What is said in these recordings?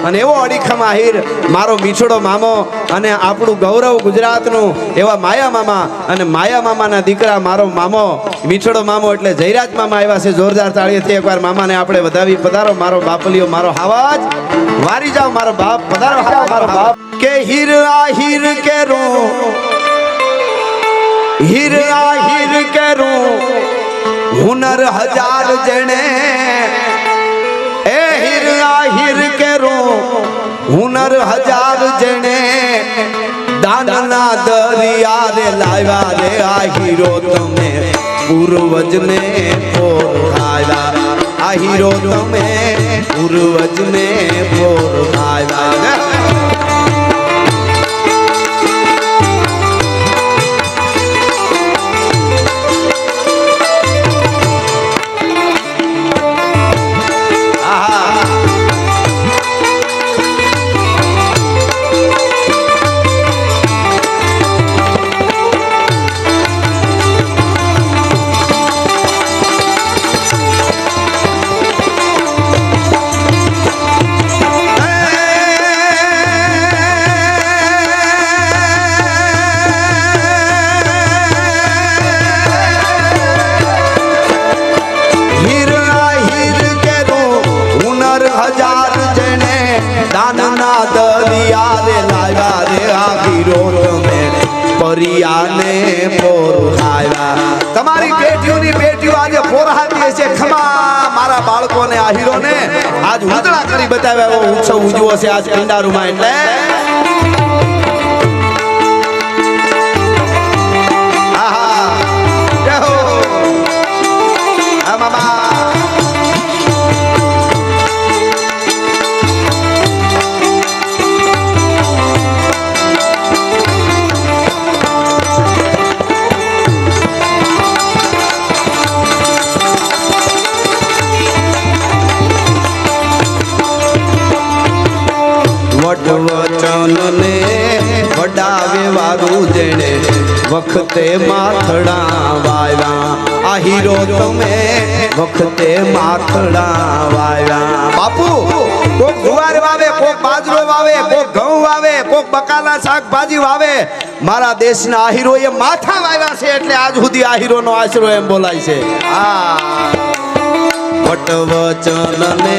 અને એવો અડીખમ આહીર મારો મીઠડો મામો અને આપણું ગૌરવ ગુજરાતનું એવા માયા મામા અને માયા મામાના દીકરા મારો મામો મીઠડો મામો એટલે જયરાજ મામા આવ્યા છે. જોરદાર તાળીઓથી એકવાર મામાને આપણે વધાવી. પધારો મારો બાપલિયો, મારો હાવાજ વારી જાવ મારો બાપ. પધારો મારો બાપ. કે હીર આહીર કેરું, હીર આહીર કેરું હુનર હજાર જણે, એ હીર આહીર કેરું હુનર હજાર જણે, દાનના દરિયા રે લાવ્યા રે આહીરો તમે પૂર્વજને પોરાવ્યા, આહીરો તમે પૂર્વજને પોરાવ્યા. તમારી બેટીઓની બેટીઓ આજે પોરાતી છે. ખમા મારા બાળકોને આહીરોને આજ ઉજળા કરી બતાવ્યા. એવો ઉત્સવ ઉજવો છે આજ કંડારુમાં. એટલે આહા જય હો આ મામા. વચન ને વડાવે વારું જેણે વખતે માથડા વાવ્યા, આહીરો તમે વખતે માથડા વાવ્યા. બાપુ કોક જુવાર વાવે, કોક બાજરો વાવે, કોક ઘઉં વાવે, કોક બકાલા શાકભાજી વાવે. મારા દેશના આહીરો એ માથા વાવ્યા છે એટલે આજ સુધી આહીરોનો આશરો એમ બોલાય છે. વચન ને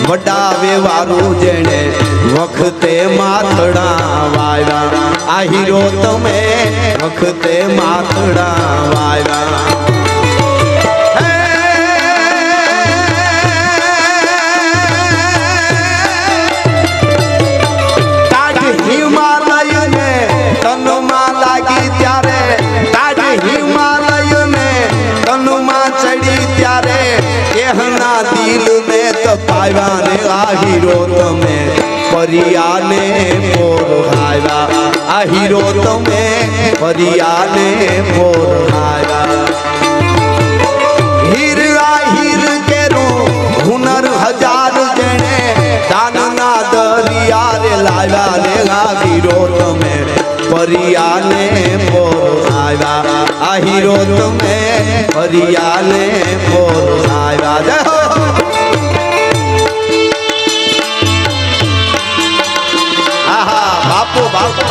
વડાવે વારું જેણે વખતે માથડા વાવ્યા, આહીરો તમે વખતે માથડા વાવ્યા. હિમાલય ને તનમાં લાગી ત્યારે, તાજ હિમાલય ને તનમાં ચડી ત્યારે એહના દિલ ને તપાવ્યા ને આહીરો તમે પરિયાને પોરાવ્યા, આહીરો તમે પરિયાને પોરાવ્યા. હીર આહીર કેરું હુનર હજાર જણે, દાનના દરિયા રે લાવ્યા રે આહીરો તમે પરિયાને પોરાવ્યા, આહીરો તમે પરિયાને પોરાવ્યા. બાપુ બાપુ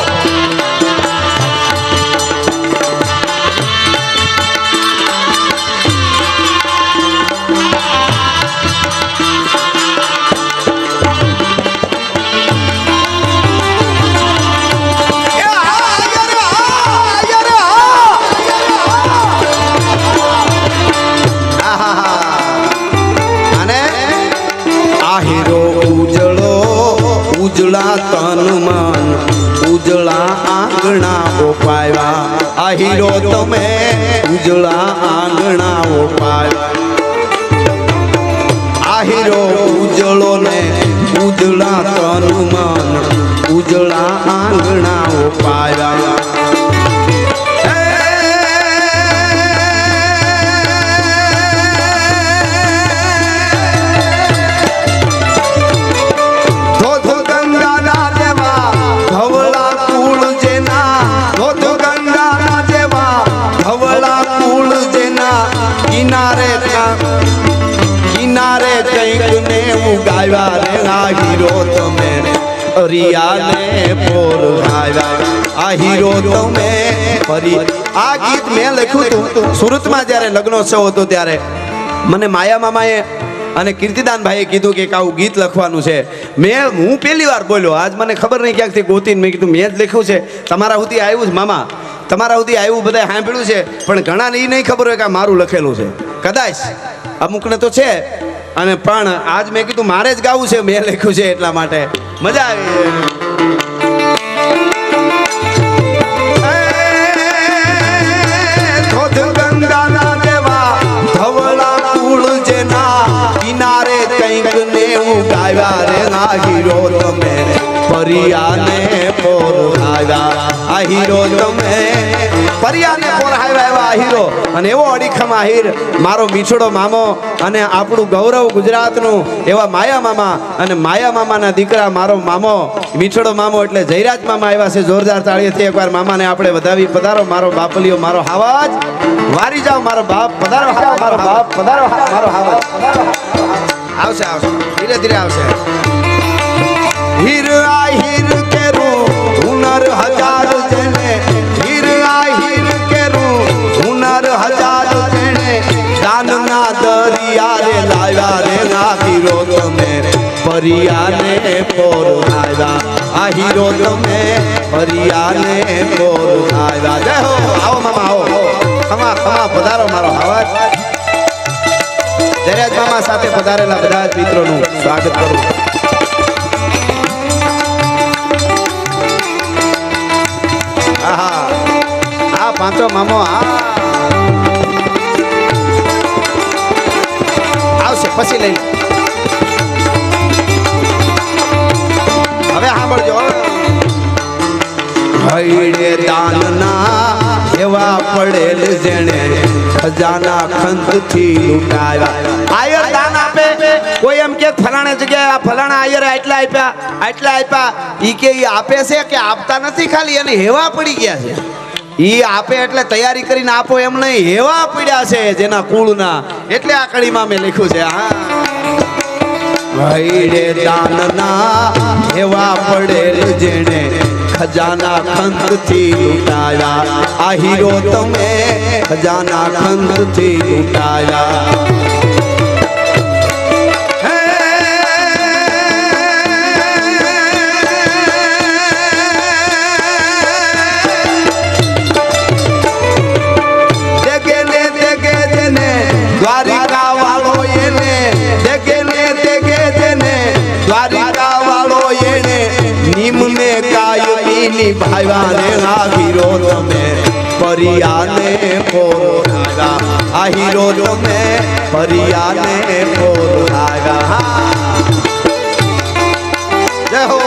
આહીરો ઉજળો ઉજળા તન મન ઉજળા આંગણા ઓપાવ્યા, આહીરો તમે ઉજળા આંગણા ઓપાવ્યા. આહીરો ઉજળો ને ઉજળા તન મન ઉજળા આંગણા ઓપાવ્યા. કિનારે કંઈક ને ઉગાવ્યા રે ના હીરો તમે પરિયાને પોર આવ્યા આ હીરો તમે આ ગીત મેં લખ્યું હતું સુરતમાં જ્યારે લગ્નોત્સવ હતો ત્યારે મને માયા મામાએ અને કીર્તિદાન ભાઈએ કીધું કે આવું ગીત લખવાનું છે હું પહેલી વાર બોલ્યો આજ મને ખબર નહીં ક્યાંકથી ગોતીને મેં કીધું મેં જ લખ્યું છે તમારા સુધી આવ્યું જ મામા તમારા સુધી આવ્યું બધા સાંભળ્યું છે પણ ઘણાને એ નહીં ખબર હોય કે આ મારું લખેલું છે કદાચ અમુકને તો છે અને પણ આજ મેં કીધું મારે જ ગાવું છે મેં લખ્યું છે એટલા માટે મજા આવી હીરો તમે પરિયાને પોરાવ્યા આ હીરો તમે પરિયાને પોરાવ્યા આ હીરો અને એવો અડીખમ આહીર મારો મીઠડો મામો અને આપણું ગૌરવ ગુજરાતનું એવા માયા મામા અને માયા મામાના દીકરા મારો મામો મીઠડો મામો એટલે જયરાજ મામા આવ્યા છે જોરદાર તાળીઓથી એકવાર મામાને આપણે વધાવી પધારો મારો બાપલીઓ મારો હાવાજ વારી જાવ મારો બાપ પધારો મારો બાપ પધારો મારો હાવાજ આવશે આવશે ધીરે ધીરે આવશે હીર આ હીર કેરું હુનર હજાર જેને હીર આ હીર કેરું હુનર હજાર જેને દાનના દરિયા રે લાવ્યા રે આ હીરો તમે પરિયાને પોરાવ્યા આ હીરો તમે પરિયાને પોરાવ્યા જય હો આવો મામા આવો ખમા ખમા પધારો મારો આવાજ જયરાજ મામા સાથે પધારેલા બધા જ મિત્રોનું સ્વાગત કરું આ પાંચો મામો આવશે પછી લઈ હવે સાંભળજો હૈડે દાનના એવા પડેલ જેણે ખજાના ખંતથી લૂંટાવ્યા આયર દાન આપે કોઈ એમ કે ફલાણે જગ્યાએ આ ફલાણા આયર આટલા આપ્યા ઈ કે ઈ આપે છે કે આપતા નથી ખાલી એને હેવા પડી ગયા છે ઈ આપે એટલે તૈયારી કરીને આપો એમ નહીં હેવા પડ્યા છે જેના કુળના એટલે આ કડીમાં મેં લખ્યું છે હૈડે દાનના એવા પડેલ જેણે ખજાના ખંતથી લૂંટાયા આ હીરો તમે ખજાના ખંતથી લૂંટાયા દ્વારિકા વાળો એને દ્વારિકા વાળો એને નિમને કાયમી ભાઈવા રે આ હીરો તમે પરિયાને પોરાવ્યા આ હીરો તમે પરિયાને પોરાવ્યા જય હો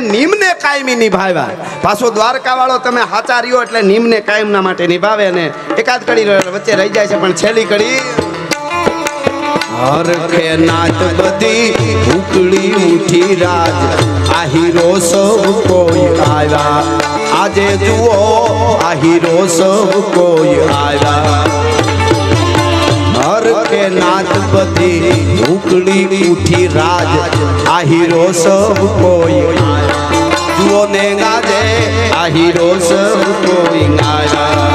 નિમને કાયમી નિભાવ્યા પાછો દ્વારકા વાળો તમે હાચા રહ્યો એટલે નિમને કાયમના માટે નિભાવે અને એકાદ કડી વચ્ચે રહી જાય છે પણ છેલ્લી કડી હરખે નાચ બધી ઉકળી ઉઠી રાજ આ હીરો સૌ કોઈ આવ્યા આજે જુઓ આ હીરો સૌ કોઈ આવ્યા હરખે નાચ બધી ઉકળી ઉઠી રાજ આ હીરો સૌ કોઈ જુઓ ને ગાજે આ હીરો સૌ કોઈ ગાયા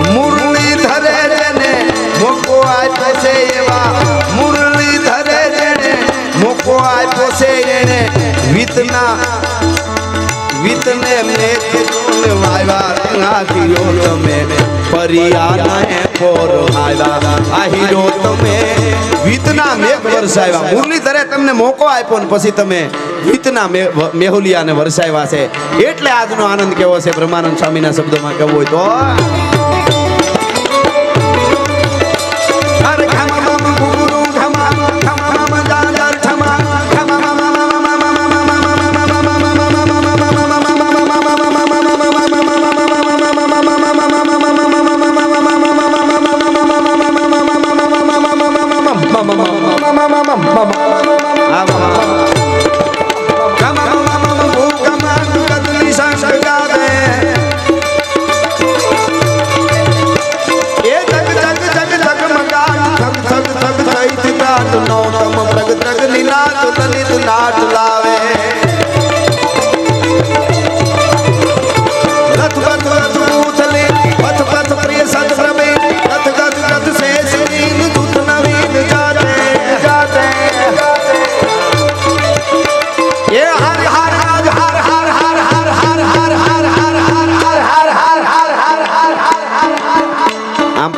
મુરલી ધરે જેને મોકો આપ્યો છે એવા મુરલી ધરે જેને મોકો આપ્યો છે એને વિતને મેં વાવ્યા હીરો તમે પરિયાને પોરાવ્યા આ હીરો તમે વિતના મેઘ વરસાવ્યા મુરલી ધરે તમને મોકો આપ્યો ને પછી તમે વિતના મેહુલિયાને વરસાવ્યા છે એટલે આજનો આનંદ કેવો છે બ્રહ્માનંદ સ્વામીના શબ્દોમાં કહેવું હોય તો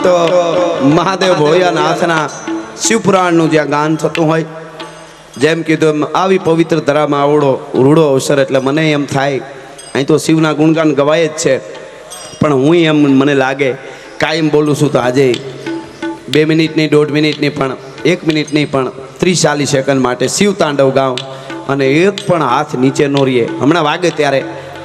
તો મહાદેવ ભોળિયાના હાથના શિવપુરાણનું જ્યાં ગાન થતું હોય, જેમ કીધું એમ આવી પવિત્ર ધરામાં આવડો રૂડો અવસર એટલે મને એમ થાય અહીં તો શિવના ગુણગાન ગવાય જ છે, પણ હું એમ મને લાગે કાયમ બોલું છું તો આજે 2 મિનિટની 1.5 મિનિટની પણ 1 મિનિટની પણ 30-40 સેકન્ડ માટે શિવ તાંડવ ગાઉં અને એક પણ હાથ નીચે નો રહીએ. હમણાં વાગે ત્યારે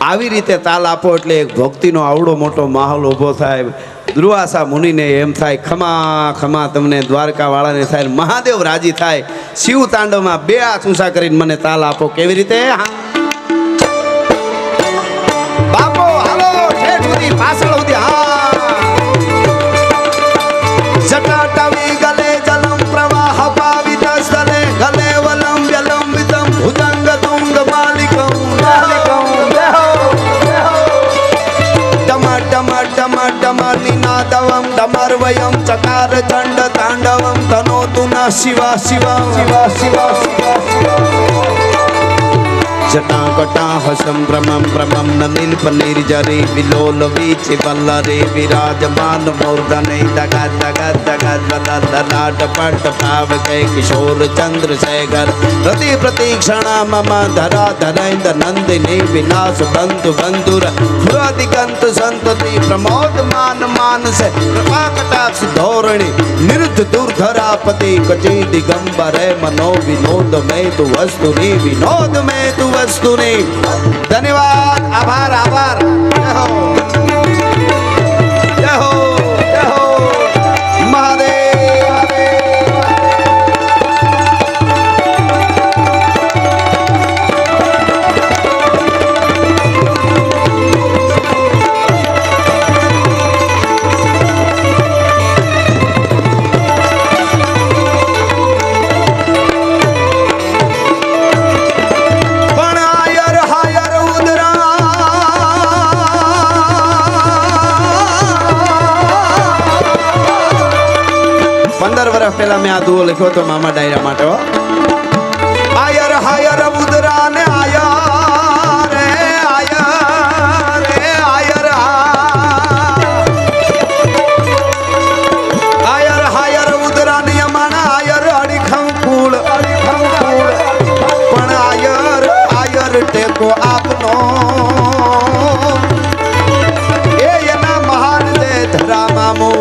આવી રીતે તાલ આપો એટલે એક ભક્તિનો આવડો મોટો માહોલ ઊભો થાય. દુર્વાસા મુનિને એમ થાય ખમા ખમા તમને દ્વારકા વાળાને થાય, મહાદેવ રાજી થાય. શિવ તાંડવમાં 2 હાથ ઊંચા કરીને મને તાલ આપો. કેવી રીતે? બાપો હાલો ઠેઠ સુધી પાછળ સુધી. હા જટાટવી ગલે જલમ પ્રવાહ પાવિત સ્થલે ગલે વલમ વ્યલંબિતમ ભુજંગ તુંગ માલિકમ ટમર ટમર ટમર ટમર નિનાદવમ ડમરવયમ ચકાર ચંડ તાંડવમ તનોતુ ન શિવા શિવા શિવા શિવા જટા કટા હસમ ભ્રમમ ભ્રમમ નીલ પનીર જરી વિલોલ વીચ વલ્લરે વિરાજમાન મૂર્ધને દગા દગા દગા દગા દલાટ પટ ભાવ કે કિશોર ચંદ્ર શેખર રતિ પ્રતીક્ષણા મમ ધરા ધરેન્દ્ર નંદિની વિનાશ બંધુ બંધુર પુરાદિગંત સંતતિ પ્રમોદ માન માનસ કૃપા કટાક્ષ ધોરણી નિરુદ્ધ દુર્ધરાપતિ કચી દિગંબરે મનો વિનોદ મે તુ વસ્તુની વિનોદ મે તુ વસ્તુની. ધન્યવાદ, આભાર આભાર. જય હો જય હો જય હો મહાદેવ. પેલા મેં આ દુઓ લખ્યો હતો મામા ડાયરા માટે. આયર હાયર ઉદરા ને આયા રે આયર રે આયર આયર હાયર ઉદરા ને અમાના આયર અડીખમ કુળ પણ આયર આયર ટેકો આપનો એ એના મહાન દે ધરા મામો.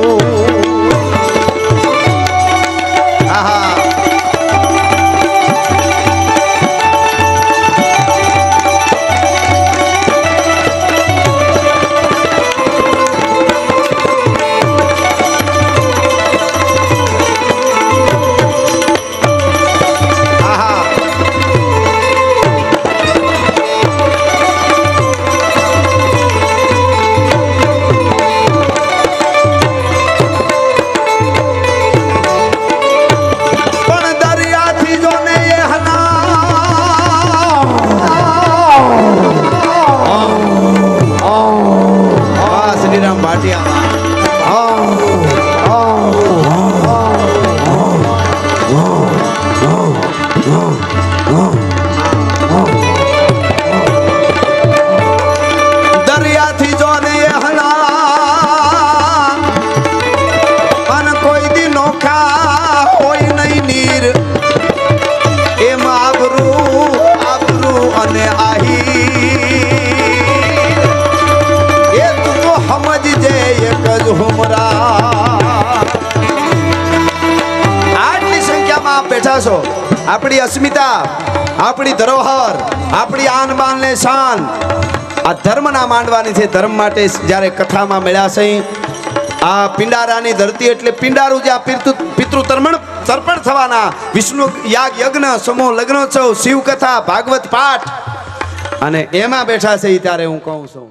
દરિયાથી જોને હલા અને કોઈ દી નોખા હોય નહીં નીર એમાં આબરૂ અને આહી એ તું તો સમજજે એક જ હુમરા. આટલી સંખ્યામાં બેઠા છો. આપણી અસ્મિતા, આપણી ધરોહર, આપણી આન બાન ને શાન આ ધર્મના માંડવાની છે. ધર્મ માટે જ્યારે કથામાં મળ્યા છે આ પિંડારાની ધરતી એટલે પિંડારું જ્યાં પિતૃ તર્પણ થવાના, વિષ્ણુ યાગ યજ્ઞ, સમૂહ લગ્નોત્સવ, શિવ કથા, ભાગવત પાઠ અને એમાં બેઠા છે ત્યારે હું કહું છું